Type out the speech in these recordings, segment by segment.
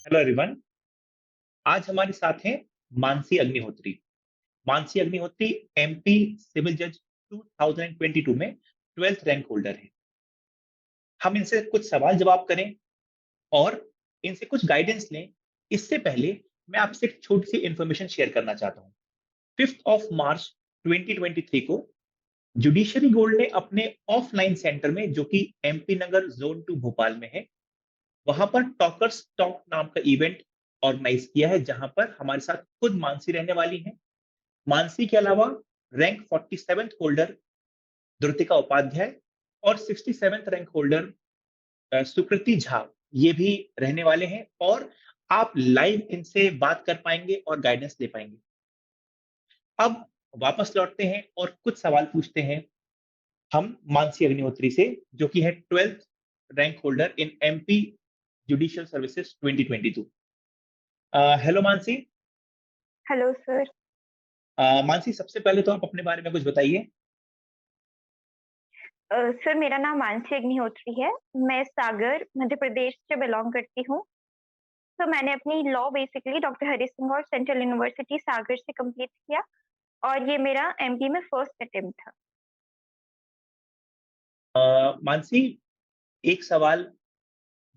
Hello everyone. आज हमारे साथ हैं मानसी अग्निहोत्री। मानसी अग्निहोत्री एमपी सिविल जज 2022 में 12th रैंक होल्डर है। हम इनसे कुछ सवाल जवाब करें और इनसे कुछ गाइडेंस लें। इससे पहले मैं आपसे एक छोटी सी इंफॉर्मेशन शेयर करना चाहता हूँ। 5th ऑफ मार्च 2023 को जुडिशरी गोल्ड ने अपने ऑफलाइन सेंटर में, जो कि एमपी नगर जोन 2 भोपाल में है, वहां पर टॉकर्स टॉक नाम का इवेंट ऑर्गेनाइज किया है, जहां पर हमारे साथ खुद मानसी रहने वाली हैं। मानसी के अलावा रैंक 47th होल्डर द्रुतिका उपाध्याय और 67th रैंक होल्डर सुकृति झा ये भी रहने वाले हैं, और आप लाइव इनसे बात कर पाएंगे और गाइडेंस ले पाएंगे। अब वापस लौटते हैं और कुछ सवाल पूछते हैं हम मानसी अग्निहोत्री से, जो कि है 12th rank holder in MP judicial services 2022। Hello Mansi. Hello sir. Mansi, सबसे पहले तो आप अपने बारे में कुछ बताइए। सर मेरा नाम मानसी अग्निहोत्री है। मैं सागर मध्य प्रदेश से बिलॉन्ग करती हूँ। तो मैंने अपनी law basically doctor Hari Singh और सेंट्रल यूनिवर्सिटी सागर से कंप्लीट किया और ये मेरा एमपी में फर्स्ट अटेम्प्ट था। मानसी, एक सवाल,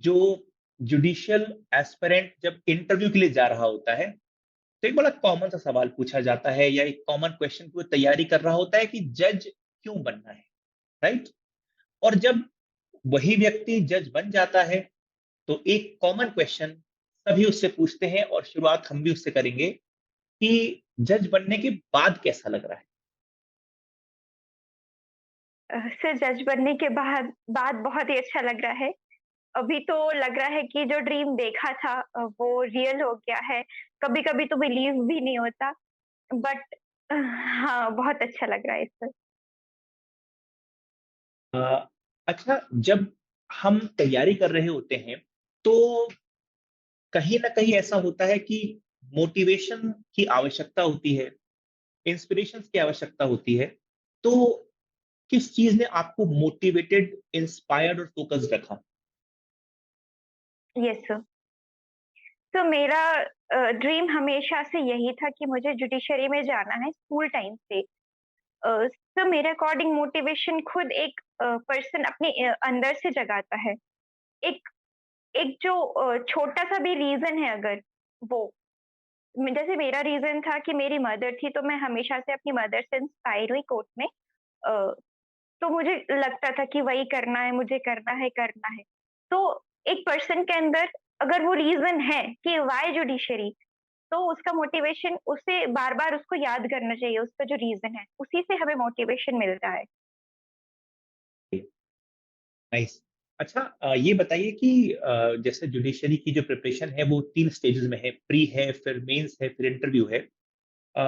जो जुडिशियल एस्पिरेंट जब इंटरव्यू के लिए जा रहा होता है, तो एक बड़ा कॉमन सा सवाल पूछा जाता है, या एक कॉमन क्वेश्चन की वो तैयारी कर रहा होता है कि जज क्यों बनना है, राइट? और जब वही व्यक्ति जज बन जाता है, तो एक कॉमन क्वेश्चन सभी उससे पूछते हैं, और शुरुआत हम भी उससे करेंगे कि जज बनने के बाद कैसा लग रहा है? सर जज बनने के बाद बहुत ही अच्छा लग रहा है। अभी तो लग रहा है कि जो ड्रीम देखा था वो रियल हो गया है। कभी-कभी तो बिलीव भी नहीं होता, बट हाँ, बहुत अच्छा लग रहा है इस पर। अ, अच्छा, जब हम तैयारी कर रहे होते हैं, तो कहीं न कहीं ऐसा होता है कि मोटिवेशन की आवश्यकता होती है, इंस्पिरेशंस की आवश्यकता होती है। तो किस चीज़ ने आपको मोटिवेटेड, इंस्पायर्ड और फ़ोकस्ड रखा? Yes sir. तो मेरा ड्रीम हमेशा से यही था कि मुझे जुडिशरी में जाना है स्कूल टाइम से। तो मेरे अकॉर्डिंग मोटिवेशन खुद एक पर्सन अपने अंदर से जगाता है। एक एक जो छोटा-सा भी रीज़न है अगर वो जैसे मेरा रीज़न था कि मेरी मदर थी, तो मैं हमेशा से अपनी मदर से इंस्पायर हुई कोर्ट में। तो मुझे लगता था कि वही करना है, मुझे करना है, करना है। तो एक पर्सन के अंदर अगर वो रीज़न है कि व्हाई जुडिशरी, तो उसका मोटिवेशन उसे बार-बार उसको याद करना चाहिए, उसका जो रीज़न है, उसी से हमें मोटिवेशन मिलता है। नाइस। अच्छा, ये बताइए कि जैसे जुडिशरी की जो प्रिपरेशन है वो 3 स्टेजेज़ में है, प्री है, फिर मेंस है, फिर इंटरव्यू है। अ,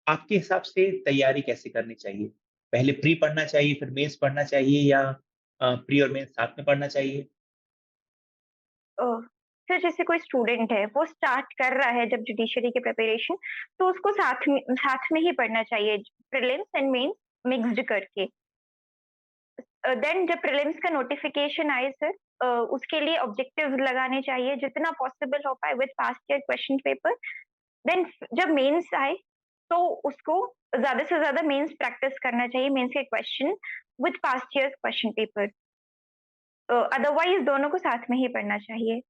आपके हिसाब से तैयारी कैसे करनी चाहिए? पहले प्री पढ़ना चाहिए, फिर मेंस पढ़ना चाहिए, या प्री और मेंस साथ में पढ़ना चाहिए? अ, फिर जैसे कोई स्टूडेंट है, वो स्टार्ट कर रहा है जब जुडिशरी की प्रिपरेशन, तो उसको साथ में ही पढ़ना चाहिए, प्रीलिम्स एंड मेंस मिक्स्ड करके। देन जब प्रीलिम्स का नोटिफिकेशन आए सर, उसके लिए ऑब्जेक्टिव्स लगाने चाहिए जितना पॉसिबल हो पाए with past year question paper. Then जब मेंस आए, तो उसको ज़्यादा से ज़्यादा मेंस प्रैक्टिस करना चाहिए, मेंस के question with past year question paper. Otherwise दोनों को साथ में ही पढ़ना चाहिए।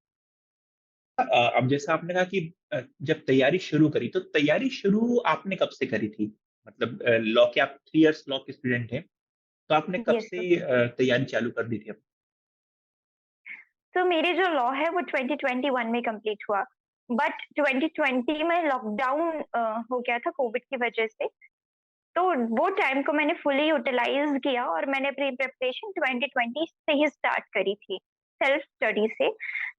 अब जैसा आपने कहा कि जब तैयारी शुरू करी, तो तैयारी शुरू आपने कब से करी थी? मतलब लॉ के आप 3 इयर्स लॉ के स्टूडेंट हैं, तो आपने कब यस सर। से तैयारी चालू कर दी थी अपनी? तो मेरी जो लॉ है वो 2021 में कंप्लीट हुआ, बट 2020 में लॉकडाउन हो गया था कोविड की वजह से। तो वो टाइम को मैंने फुली यूटिलाइज़ किया और मैंने अपनी प्रिपरेशन 2020 से ही स्टार्ट करी थी, सेल्फ स्टडी से।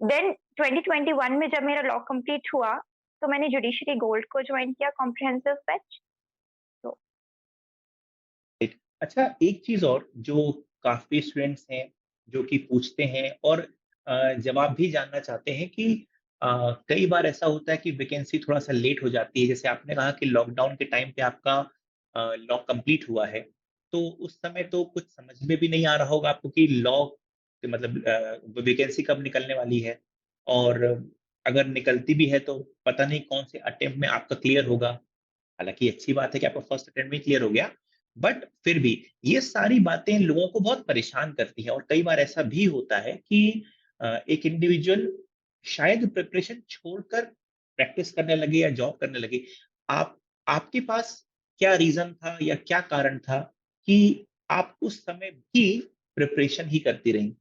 देन 2021 में जब मेरा लॉ कंप्लीट हुआ, तो मैंने जुडिशरी गोल्ड को जॉइन किया कॉम्प्रिहेंसिव बैच। तो एक अच्छा, एक चीज़ और जो काफ़ी स्टूडेंट्स हैं, जो कि पूछते हैं और जवाब भी जानना चाहते हैं कि कई बार ऐसा होता है कि वैकेंसी थोड़ा-सा लेट हो जाती है। जैसे आपने कहा कि लॉकडाउन के टाइम पे आपका लॉ कंप्लीट हुआ है, तो उस समय तो कुछ समझ में भी नहीं आ रहा होगा आपको कि लॉ मतलब वैकेंसी कब निकलने वाली है, और अगर निकलती भी है तो पता नहीं कौन से अटेम्प्ट में आपका क्लियर होगा। हालाँकि अच्छी बात है कि आपका फर्स्ट अटेम्प्ट में क्लियर हो गया, बट फिर भी ये सारी बातें लोगों को बहुत परेशान करती हैं और कई बार ऐसा भी होता है कि एक इंडिविजुअल शायद प्रिपरेशन छोड़कर प्रैक्टिस करने लगे या जॉब करने लगे। आप आपके पास क्या रीज़न था या क्या कारण था कि आप उस समय भी प्रिपरेशन ही करती रहीं?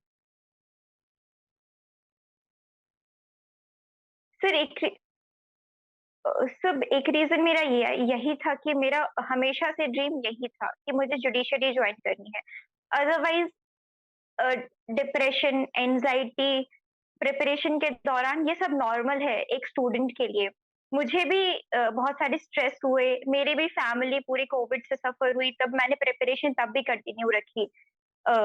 सर सब एक रीज़न मेरा यही था कि मेरा हमेशा से ड्रीम यही था कि मुझे जुडिशरी जॉइन करनी है। अदरवाइज़ अ, डिप्रेशन, एंग्ज़ायटी, प्रिपरेशन के दौरान ये सब नॉर्मल है एक स्टूडेंट के लिए। मुझे भी बहुत सारे स्ट्रेस हुए, मेरी भी फैमिली पूरी कोविड से सफ़र हुई, तब मैंने प्रिपरेशन तब भी कंटिन्यू रखी। अ,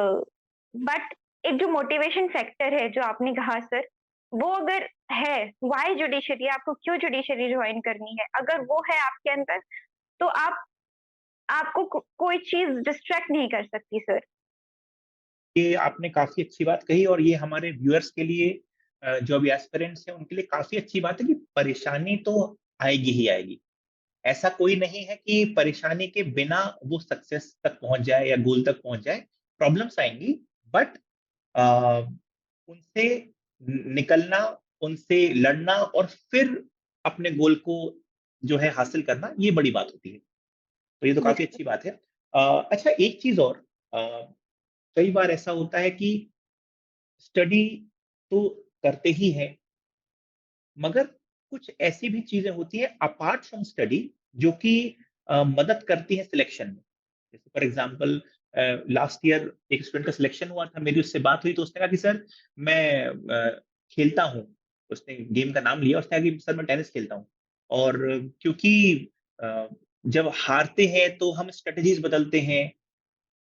बट एक जो मोटिवेशन फैक्टर है जो आपने कहा सर, वो अगर है, व्हाई जुडिशरी आपको क्यों जुडिशरी जॉइन करनी है? अगर वो है आपके अंदर, तो आपको कोई चीज़ डिस्ट्रैक्ट नहीं कर सकती सर। ये आपने काफ़ी अच्छी बात कही और ये हमारे व्यूअर्स के लिए जो अभी एस्पिरेंट्स हैं उनके लिए काफ़ी अच्छी बात है कि परेशानी तो आएगी ही आएगी। ऐसा कोई नहीं है कि परेशानी के बिना वो सक्सेस तक पहुँच जाए या गोल तक पहुँच जाए। प्रॉब्लम्स आएँगी बट अ, उनसे निकलना, उनसे लड़ना और फिर अपने गोल को जो है हासिल करना, ये बड़ी बात होती है। तो ये तो काफ़ी यस सर। अच्छी बात है। अच्छा एक चीज़ और कई बार ऐसा होता है कि स्टडी तो करते ही हैं, मगर कुछ ऐसी भी चीज़ें होती हैं अपार्ट फ्रॉम स्टडी जो कि मदद करती हैं सिलेक्शन में। जैसे फॉर एग्ज़ाम्पल लास्ट ईयर एक स्टूडेंट का सिलेक्शन हुआ था, मेरी उससे बात हुई तो उसने कहा कि सर मैं खेलता हूँ। उसने गेम का नाम लिया, उसने कहा कि सर मैं टेनिस खेलता हूँ और क्योंकि अ, जब हारते हैं तो हम स्ट्रैटेजीज़ बदलते हैं,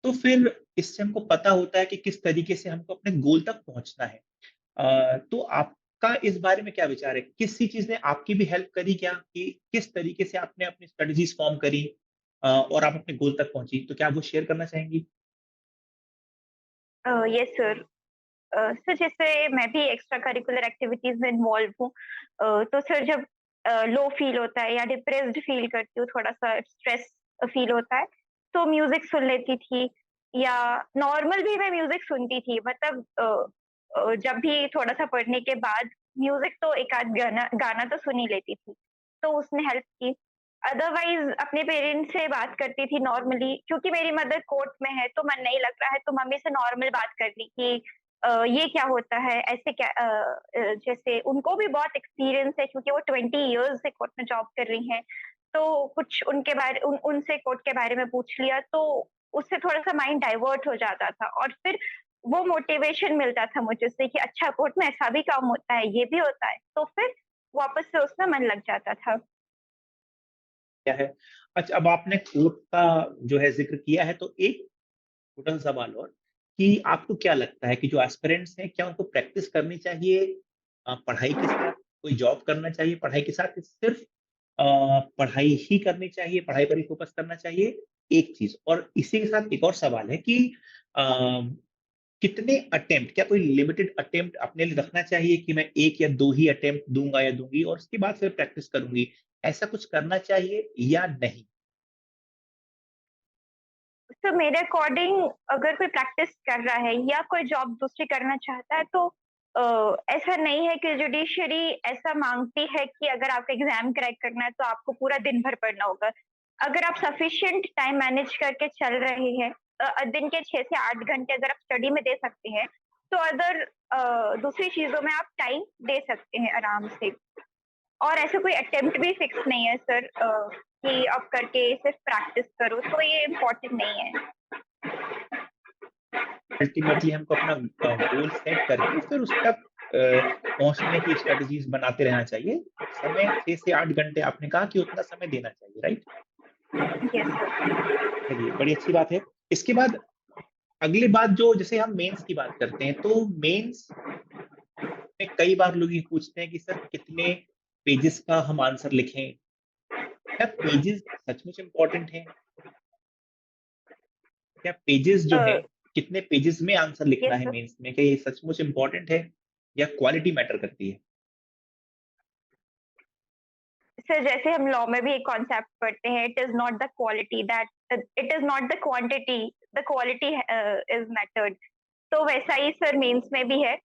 तो फिर इससे हमको पता होता है कि किस तरीके से हमको अपने गोल तक पहुँचना है। तो आपका इस बारे में क्या विचार है? किसी चीज़ ने आपकी भी हेल्प करी क्या कि किस तरीके से आपने अपनी स्ट्रेटजीज़ फ़ॉर्म करी और आप अपने गोल तक पहुँची? तो क्या आप वो शेयर करना चाहेंगी? Yes sir. सर जैसे मैं भी एक्स्ट्रा करिकुलर एक्टिविटीज़ में इन्वॉल्व हूँ। तो सर जब लो फ़ील होता है या डिप्रेस्ड फ़ील करती हूँ, थोड़ा-सा स्ट्रेस फ़ील होता है, तो म्यूज़िक सुन लेती थी या नॉर्मल भी मैं म्यूज़िक सुनती थी। मतलब जब भी थोड़ा-सा पढ़ने के बाद म्यूज़िक तो एक आध गाना गाना तो सुन ही लेती थी, तो उसने हेल्प की। अदरवाइज़ अपने पेरेंट्स से बात करती थी नॉर्मली, क्योंकि मेरी मदर कोर्ट में है, तो मन नहीं लग रहा है, तो मम्मी से नॉर्मल बात कर ली कि ये क्या होता है? ऐसे क्या जैसे उनको भी बहुत एक्सपीरियंस है क्योंकि वो 20 इयर्स से कोर्ट में जॉब कर रही हैं। तो कुछ उनके बारे उनसे कोर्ट के बारे में पूछ लिया, तो उससे थोड़ा-सा माइंड डाइवर्ट हो जाता था और फिर वो मोटिवेशन मिलता था मुझे उससे कि अच्छा कोर्ट में ऐसा भी काम होता है, ये भी होता है। तो फिर वापस से उसमें मन लग जाता था। क्या है? अच्छा अब आपने कोर्ट का जो है ज़िक्र किया है तो एक छोटा-सा सवाल और कि आपको क्या लगता है कि जो एस्पिरेंट्स हैं क्या उनको प्रैक्टिस करनी चाहिए पढ़ाई के साथ? कोई जॉब करना चाहिए पढ़ाई के साथ? सिर्फ़ पढ़ाई ही करनी चाहिए, पढ़ाई पर ही फ़ोकस करना चाहिए? एक चीज़ और इसी के साथ एक और सवाल है कि अ, कितने अटेम्प्ट क्या कोई लिमिटेड अटेम्प्ट अपने लिए रखना चाहिए कि मैं 1 या 2 ही अटेम्प्ट दूँगा या दूँगी और उसके बाद फिर प्रैक्टिस करूँगी? ऐसा कुछ करना चाहिए या नहीं? तो मेरे अकॉर्डिंग अगर कोई प्रैक्टिस कर रहा है या कोई जॉब दूसरी करना चाहता है तो ऐसा नहीं है कि जुडिशरी ऐसा माँगती है कि अगर आपको एग्ज़ाम क्रैक करना है तो आपको पूरा दिन भर पढ़ना होगा। अगर आप सफिशिएंट टाइम मैनेज करके चल रहे हैं दिन के 6 से 8 घंटे अगर आप स्टडी में दे सकते हैं, तो दूसरी चीज़ों में आप टाइम दे सकते हैं आराम से। और ऐसे कोई अटेम्प्ट भी फिक्स नहीं है सर कि अब करके सिर्फ प्रैक्टिस करो, तो ये इम्पोर्टेंट नहीं है। अल्टीमेटली हमको अपना गोल सेट करके फिर उस तक पहुँचने की स्ट्रैटेजीज़ बनाते रहना चाहिए। समय 6 से 8 घंटे आपने कहा कि उतना समय देना चाहिए, राइट? Yes sir. चलिए, बड़ी अच्छी बात है। इसके बाद अगली बात जो जैसे हम मेंस की बात करते हैं, तो मेंस में कई बार लोग ये पूछते हैं कि सर कितने पेजेज़ का हम आंसर लिखें? क्या पेजेज़ सचमुच इम्पोर्टेंट हैं? क्या पेजेज़ जो अ, हैं, कितने पेजेज़ में आंसर लिखना यस है सर। मेंस में? क्या ये सचमुच इम्पोर्टेंट है या क्वालिटी मैटर करती है? सर जैसे हम लॉ में भी एक कॉन्सेप्ट पढ़ते हैं, it is not the quality that it is not the quantity, the quality is mattered. तो वैसा ही सर मेंस में भी है।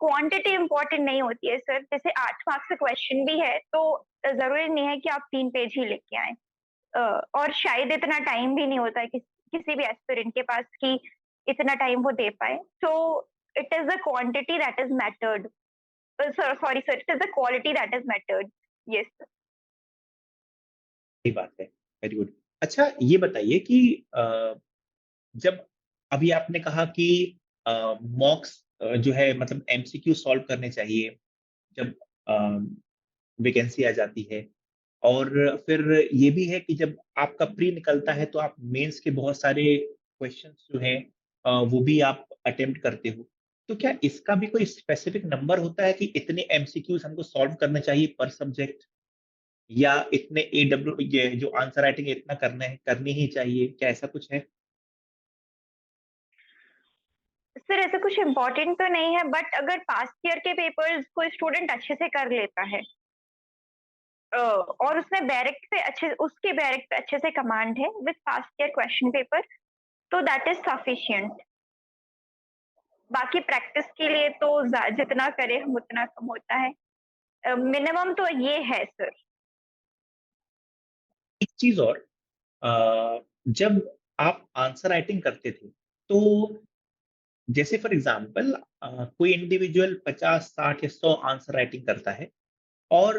क्वांटिटी इम्पोर्टेंट नहीं होती है सर, जैसे 8 मार्क्स का क्वेश्चन भी है तो ज़रूरी नहीं है कि आप 3 पेज ही लिख के आएँ। और शायद इतना टाइम भी नहीं होता है किसी भी एस्पिरेंट के पास कि इतना टाइम वो दे पाए। So it is the quantity that is mattered. Sorry sir, it is the quality that is mattered. Yes. सही बात है, वेरी गुड। अच्छा ये बताइए कि जब अभी आपने कहा कि मॉक्स जो है मतलब एमसीक्यू सॉल्व करने चाहिए जब अ, वैकेंसी आ जाती है और फिर ये भी है कि जब आपका प्री निकलता है तो आप मेंस के बहुत सारे क्वेश्चंस जो हैं वो भी आप अटेम्प्ट करते हो। तो क्या इसका भी कोई स्पेसिफिक नंबर होता है कि इतने एमसीक्यूज़ हमको सॉल्व करने चाहिए पर सब्जेक्ट या इतने एडब्ल्यू ये जो आंसर राइटिंग है इतना करना है करनी ही चाहिए, क्या ऐसा कुछ है? सर ऐसा कुछ इम्पोर्टेंट तो नहीं है, बट अगर पास्ट ईयर के पेपर्स कोई स्टूडेंट अच्छे से कर लेता है और उसके बैरेक्ट पे अच्छे से कमांड है with past year question paper, तो दैट इज सफिशिएंट। बाकी प्रैक्टिस के लिए तो जितना करें हम उतना कम होता है। मिनिमम तो ये है सर। एक चीज़ और जब आप आंसर राइटिंग करते थे, तो जैसे फॉर एग्ज़ाम्पल कोई इंडिविजुअल 50, 60 या 100 आंसर राइटिंग करता है और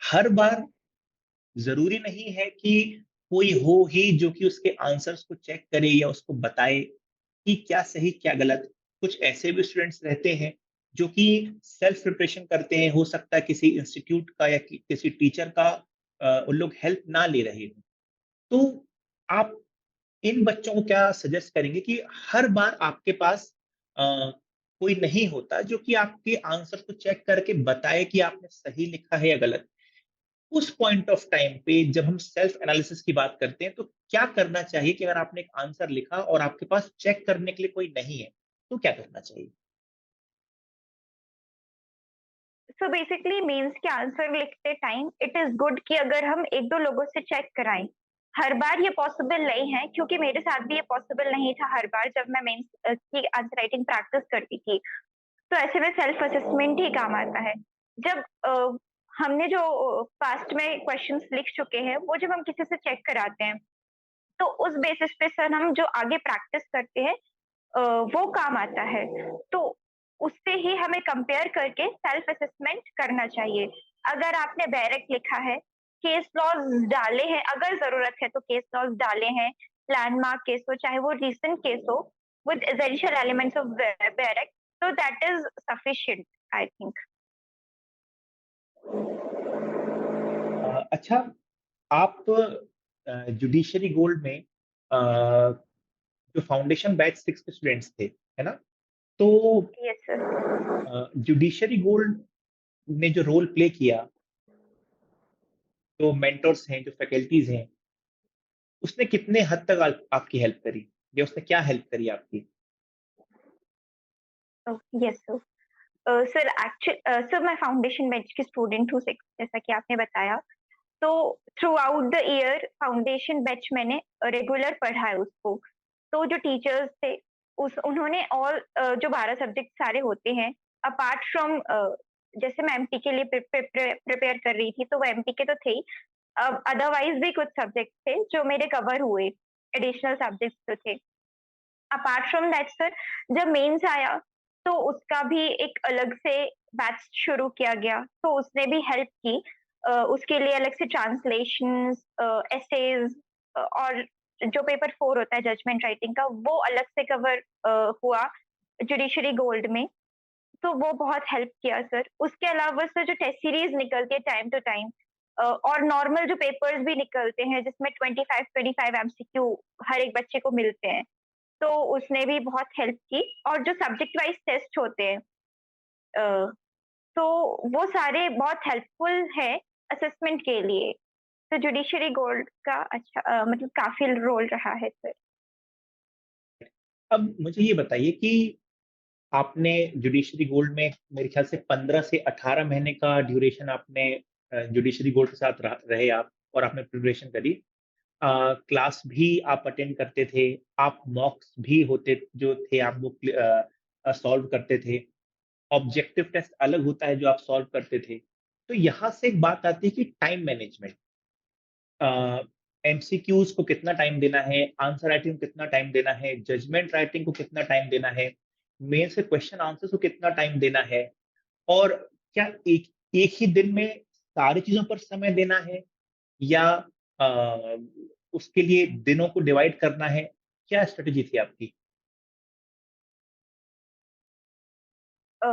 हर बार ज़रूरी नहीं है कि कोई हो ही जो कि उसके आंसर्स को चेक करे या उसको बताए कि क्या सही, क्या गलत। कुछ ऐसे भी स्टूडेंट्स रहते हैं जो कि सेल्फ प्रिपरेशन करते हैं, हो सकता है किसी इंस्टीट्यूट का या किसी टीचर का उन लोग हेल्प ना ले रहे हों। तो आप इन बच्चों को क्या सजेस्ट करेंगे कि हर बार आपके पास अ, कोई नहीं होता जो कि आपके आंसर को चेक करके बताए कि आपने सही लिखा है या गलत? उस पॉइंट ऑफ टाइम पे जब हम सेल्फ एनालिसिस की बात करते हैं, तो क्या करना चाहिए कि अगर आपने एक आंसर लिखा और आपके पास चेक करने के लिए कोई नहीं है, तो क्या करना चाहिए? सो बेसिकली मेंस के आंसर लिखते टाइम इट इज गुड कि अगर हम एक दो लोगों से चेक कराएं। हर बार ये पॉसिबल नहीं है, क्योंकि मेरे साथ भी ये पॉसिबल नहीं था हर बार जब मैं मेंस की आंसर राइटिंग प्रैक्टिस करती थी। तो ऐसे में सेल्फ असेसमेंट ही काम आता है। जब हमने जो पास्ट में क्वेश्चंस लिख चुके हैं वो जब हम किसी से चेक कराते हैं, तो उस बेसिस पे सर हम जो आगे प्रैक्टिस करते हैं वो काम आता है। तो उससे ही हमें कंपेयर करके सेल्फ असेसमेंट करना चाहिए। अगर आपने डायरेक्ट लिखा है, केस लॉज़ डाले हैं, अगर ज़रूरत है तो केस लॉज़ डाले हैं, लैंडमार्क केस हो, चाहे वो रीसेंट केस हो, with essential elements of direct, so that is sufficient, I think. अच्छा आप जुडिशरी गोल्ड में जो फाउंडेशन बैच 6 के स्टूडेंट्स थे, है ना? तो Yes, sir. जुडिशरी गोल्ड ने जो रोल प्ले किया, जो मेंटर्स हैं, जो फैकल्टीज़ हैं, उसने कितने हद तक आपकी हेल्प करी या उसने क्या हेल्प करी आपकी? Oh, yes, sir. सर मैं फाउंडेशन बैच की स्टूडेंट हूँ 6, जैसा कि आपने बताया। तो through out the year foundation batch मैंने रेगुलर पढ़ा है उसको। तो जो टीचर्स थे उस उन्होंने जो 12 सब्जेक्ट सारे होते हैं, अपार्ट फ्रॉम जैसे मैं एमपी के लिए प्रिपेयर कर रही थी, तो वो एमपी के तो थे ही। अदरवाइज भी कुछ सब्जेक्ट थे जो मेरे कवर हुए, एडिशनल सब्जेक्ट्स जो थे। अपार्ट फ्रॉम दैट सर, जब मेंस आया तो उसका भी एक अलग से बैच शुरू किया गया, तो उसने भी हेल्प की। उसके लिए अलग से ट्रांसलेशंस, एसेज और जो पेपर 4 होता है जजमेंट राइटिंग का, वो अलग से कवर हुआ जुडिशरी गोल्ड में। तो वो बहुत हेल्प किया सर। उसके अलावा सर जो टेस्ट सीरीज निकलती है टाइम टू टाइम, और नॉर्मल जो पेपर्स भी निकलते हैं जिसमें 25 एमसीक्यू हर एक बच्चे को मिलते हैं, तो उसने भी बहुत हेल्प की। और जो सब्जेक्ट वाइज़ टेस्ट होते हैं, अ, तो वो सारे बहुत हेल्पफुल है असेसमेंट के लिए। तो जुडिशरी गोल्ड का अच्छा मतलब काफ़ी रोल रहा है सर। अब मुझे ये बताइए कि आपने जुडिशरी गोल्ड में मेरे ख्याल से 15 से 18 महीने का ड्यूरेशन आपने जुडिशरी बोर्ड के साथ रहे आप और आपने प्रिपरेशन करी। क्लास भी आप अटेंड करते थे, आप मॉक्स भी होते जो थे आप वो सॉल्व करते थे। ऑब्जेक्टिव टेस्ट अलग होता है जो आप सॉल्व करते थे। तो यहाँ से एक बात आती है कि टाइम मैनेजमेंट। एमसीक्यूज़ को कितना टाइम देना है, आंसर राइटिंग को कितना टाइम देना है, जजमेंट राइटिंग को कितना टाइम देना है, मेन से क्वेश्चन आंसर्स को कितना टाइम देना है और क्या एक एक ही दिन में सारी चीज़ों पर समय देना है या अ, उसके लिए दिनों को डिवाइड करना है? क्या स्ट्रैटेजी थी आपकी? अ,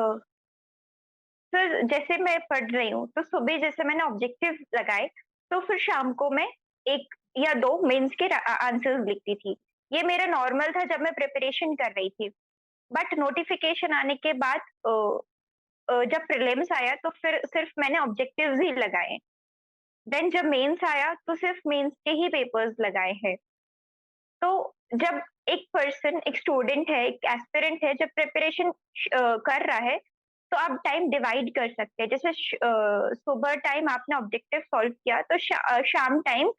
सर जैसे मैं पढ़ रही हूँ, तो सुबह जैसे मैंने ऑब्जेक्टिव लगाए, तो फिर शाम को मैं 1 या 2 मेंस के आंसर्स लिखती थी। ये मेरा नॉर्मल था जब मैं प्रिपरेशन कर रही थी। बट नोटिफ़िकेशन आने के बाद जब प्रीलिम्स आया तो फिर सिर्फ मैंने ऑब्जेक्टिव्स ही लगाए। देन जब मेंस आया तो सिर्फ मेंस के ही पेपर्स लगाए हैं। तो जब एक पर्सन, एक स्टूडेंट है, एक एस्पिरेंट है, जब प्रिपरेशन कर रहा है, तो आप टाइम डिवाइड कर सकते हैं। जैसे सुबह टाइम आपने ऑब्जेक्टिव सॉल्व किया, तो शाम टाइम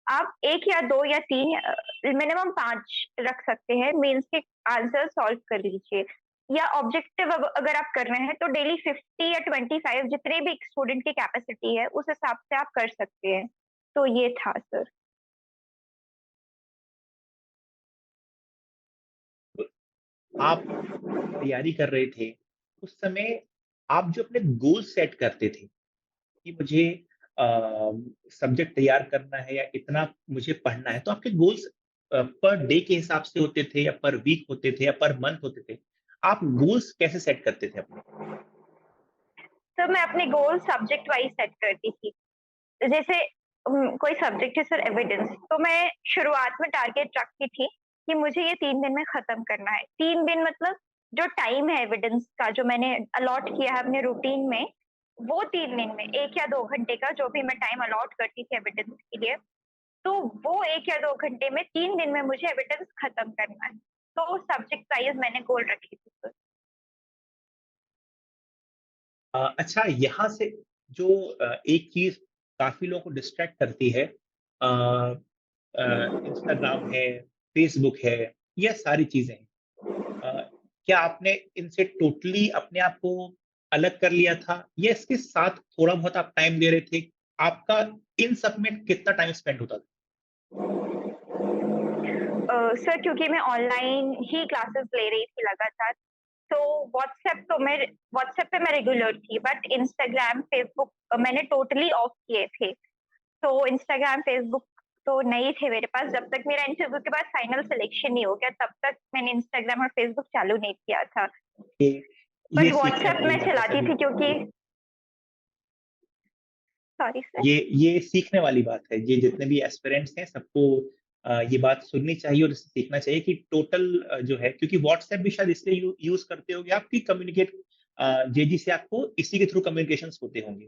आप 1 या 2 या 3 मिनिमम 5 रख सकते हैं, मेंस के आंसर सॉल्व कर लीजिए। या ऑब्जेक्टिव अगर आप कर रहे हैं, तो डेली 50 या 25 जितने भी एक स्टूडेंट की कैपेसिटी है, उस हिसाब से आप कर सकते हैं। तो ये था सर। आप तैयारी कर रहे थे, उस समय आप जो अपने गोल सेट करते थे कि मुझे अ, सब्जेक्ट तैयार करना है या इतना मुझे पढ़ना है, तो आपके गोल्स पर डे के हिसाब से होते थे या पर वीक होते थे या पर मंथ होते थे? आप गोल्स कैसे सेट करते थे अपने? तो मैं अपने गोल सब्जेक्ट वाइज़ सेट करती थी। जैसे कोई सब्जेक्ट है सर एविडेंस, तो मैं शुरुआत में टारगेट रखती थी कि मुझे ये 3 दिन में खत्म करना है। 3 दिन मतलब जो टाइम है एविडेंस का जो मैंने अलॉट किया है अपने रूटीन में, वो 3 दिन में 1 या 2 घंटे का जो भी मैं टाइम अलॉट करती थी एविडेंस के लिए, तो वो 1 या 2 घंटे में 3 दिन में मुझे एविडेंस खत्म करना है। तो सब्जेक्ट वाइज़ मैंने गोल रखी थी सर। अच्छा यहाँ से जो एक चीज़ काफ़ी लोगों को डिस्ट्रैक्ट करती है अ इंस्टाग्राम है, फेसबुक है, ये सारी चीज़ें हैं। क्या आपने इनसे टोटली अपने आप को अलग कर लिया था या इसके साथ थोड़ा बहुत आप टाइम दे रहे थे? आपका इन सब में कितना टाइम स्पेंड होता था? सर क्योंकि मैं ऑनलाइन ही क्लासेस ले रही थी लगातार, तो व्हाट्सएप पे मैं रेगुलर थी, बट इंस्टाग्राम, फेसबुक मैंने टोटली ऑफ किए थे। तो इंस्टाग्राम, फेसबुक तो नहीं थे मेरे पास, जब तक मेरा इंटरव्यू के बाद फाइनल सिलेक्शन नहीं हो गया, तब तक मैंने इंस्टाग्राम और फेसबुक चालू नहीं किया था। ये बट ये सीखने व्हाट्सएप वाली मैं बात है चलाती सभी थी क्योंकि सॉरी सर? ये सीखने वाली बात है। ये जितने भी एस्पिरेंट्स हैं सबको ये बात सुननी चाहिए और इससे सीखना चाहिए कि टोटल जो है क्योंकि व्हाट्सएप भी शायद इसलिए यूज़ करते होंगे आप कि कम्युनिकेट जेजी से आपको इसी के थ्रू कम्युनिकेशंस होते होंगे।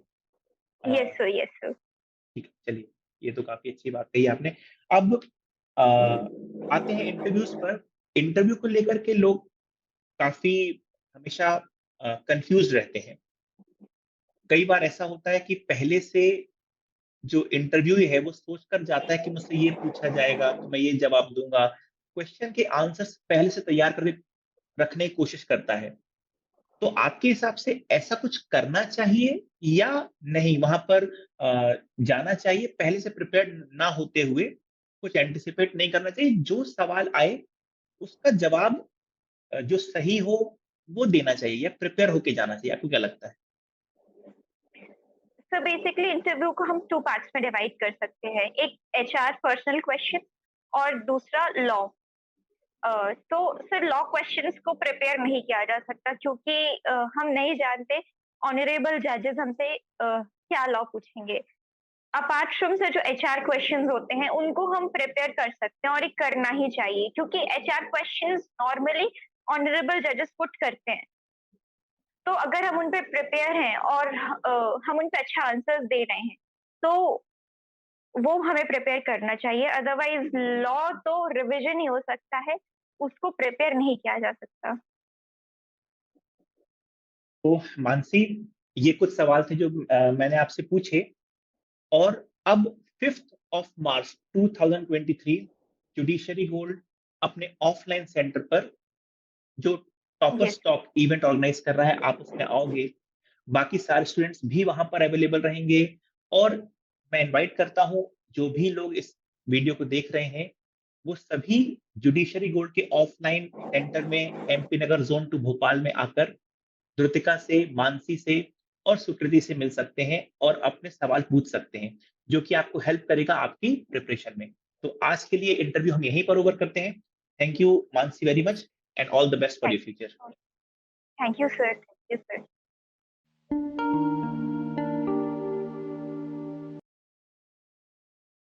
यस अ, सर, यस सर। ठीक है, चलिए, ये तो काफ़ी अच्छी बात कही आपने। अब अ, आते हैं इंटरव्यूज़ पर। इंटरव्यू को लेकर के लोग काफ़ी हमेशा कन्फ्यूज़्ड रहते हैं। कई बार ऐसा होता है कि पहले से जो इंटरव्यूई है वो सोच कर जाता है कि मुझसे ये पूछा जाएगा तो मैं ये जवाब दूँगा। क्वेश्चन के आंसर्स पहले से तैयार करके रखने की कोशिश करता है। तो आपके हिसाब से ऐसा कुछ करना चाहिए या नहीं? वहाँ पर जाना चाहिए पहले से प्रिपेयर्ड ना होते हुए, कुछ एंटीसिपेट नहीं करना चाहिए, जो सवाल आए उसका जवाब जो सही हो वो देना चाहिए या प्रिपेयर होके जाना चाहिए? आपको क्या लगता है? सर बेसिकली इंटरव्यू को हम 2 पार्ट्स में डिवाइड कर सकते हैं। एक एचआर पर्सनल क्वेश्चन और दूसरा लॉ। तो सर लॉ क्वेश्चंस को प्रिपेयर नहीं किया जा सकता क्योंकि हम नहीं जानते ऑनरेबल जजेस हमसे क्या लॉ पूछेंगे। अपार्ट फ्रॉम से जो एचआर क्वेश्चंस होते हैं उनको हम प्रिपेयर कर सकते हैं और ये करना ही चाहिए क्योंकि एचआर क्वेश्चंस नॉर्मली ऑनरेबल जजेस पुट करते हैं। तो अगर हम उन पे प्रिपेयर हैं और हम उन पे अच्छा आंसर्स दे रहे हैं, तो वो हमें प्रिपेयर करना चाहिए। अदरवाइज़ लॉ तो रिविज़न ही हो सकता है, उसको प्रिपेयर नहीं किया जा सकता। तो मानसी, ये कुछ सवाल थे जो मैंने आपसे पूछे। और अब 5th of March 2023 judiciary gold अपने ऑफलाइन सेंटर पर जो yes, toppers top event organise कर रहा है, आप उसमें आओगे। बाकी सारे स्टूडेंट्स भी वहाँ पर अवेलेबल रहेंगे और मैं इनवाइट करता हूँ, जो भी लोग इस वीडियो को देख रहे हैं, वो सभी जुडिशरी गोल्ड के ऑफलाइन सेंटर में एमपी नगर ज़ोन 2 भोपाल में आकर धृतिका से, मानसी से और सुकृति से मिल सकते हैं और अपने सवाल पूछ सकते हैं, जो कि आपको हेल्प करेगा आपकी प्रिपरेशन में। तो आज के लिए इंटरव्यू हम यहीं पर ओवर करते हैं। Thank you Mansi very much and all the best for your future. Thank you sir, thank you sir.